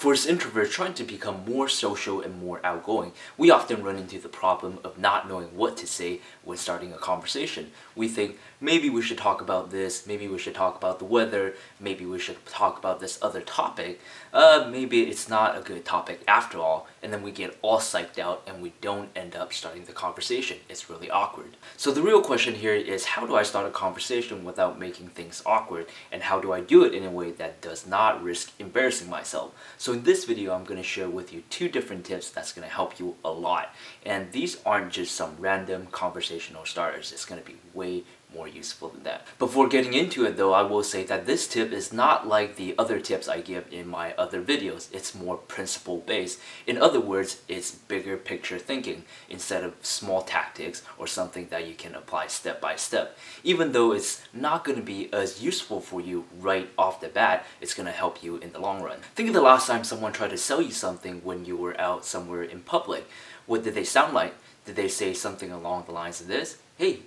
For us introverts trying to become more social and more outgoing, we often run into the problem of not knowing what to say when starting a conversation. We think, maybe we should talk about this, maybe we should talk about the weather, maybe we should talk about this other topic, maybe it's not a good topic after all, and then we get all psyched out and we don't end up starting the conversation. It's really awkward. So the real question here is, how do I start a conversation without making things awkward, and how do I do it in a way that does not risk embarrassing myself? So in this video, I'm going to share with you 2 different tips that's going to help you a lot. And these aren't just some random conversational starters. It's going to be way more useful than that. Before getting into it though, I will say that this tip is not like the other tips I give in my other videos. It's more principle based. In other words, it's bigger picture thinking instead of small tactics or something that you can apply step by step. Even though it's not going to be as useful for you right off the bat, it's going to help you in the long run. Think of the last time someone tried to sell you something when you were out somewhere in public. What did they sound like? Did they say something along the lines of this? Hey,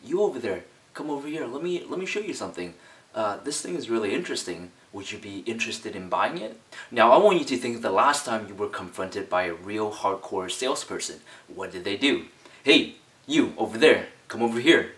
you over there, come over here, let me show you something. This thing is really interesting. Would you be interested in buying it? Now I want you to think of the last time you were confronted by a real hardcore salesperson. What did they do? Hey, you over there, come over here.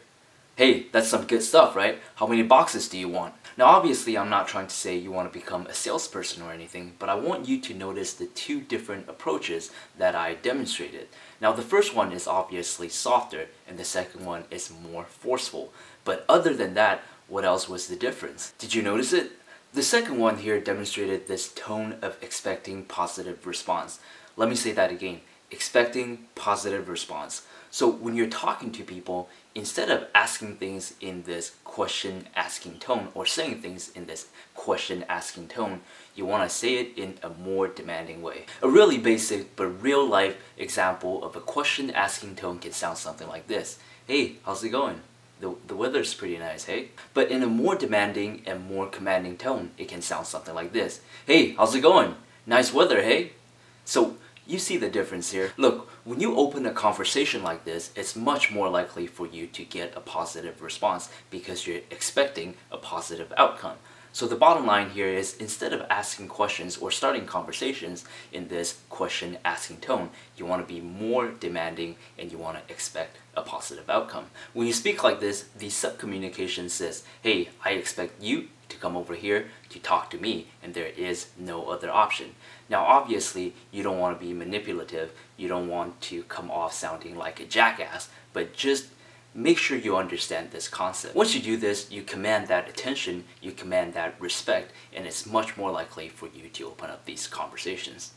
Hey, that's some good stuff, right? How many boxes do you want? Now obviously I'm not trying to say you want to become a salesperson or anything, but I want you to notice the 2 different approaches that I demonstrated. Now the first one is obviously softer and the second one is more forceful. But other than that, what else was the difference? Did you notice it? The second one here demonstrated this tone of expecting positive response. Let me say that again. Expecting positive response. So when you're talking to people, instead of asking things in this question-asking tone or saying things in this question-asking tone, you want to say it in a more demanding way. A really basic but real-life example of a question-asking tone can sound something like this. Hey, how's it going? The weather's pretty nice, hey? But in a more demanding and more commanding tone, it can sound something like this. Hey, how's it going? Nice weather, hey? So, you see the difference here. Look, when you open a conversation like this, it's much more likely for you to get a positive response because you're expecting a positive outcome. So the bottom line here is, instead of asking questions or starting conversations in this question-asking tone, you want to be more demanding and you want to expect a positive outcome. When you speak like this, the subcommunication says, hey, I expect you to come over here to talk to me, and there is no other option. Now obviously you don't want to be manipulative, you don't want to come off sounding like a jackass, but just make sure you understand this concept. Once you do this, you command that attention, you command that respect, and it's much more likely for you to open up these conversations.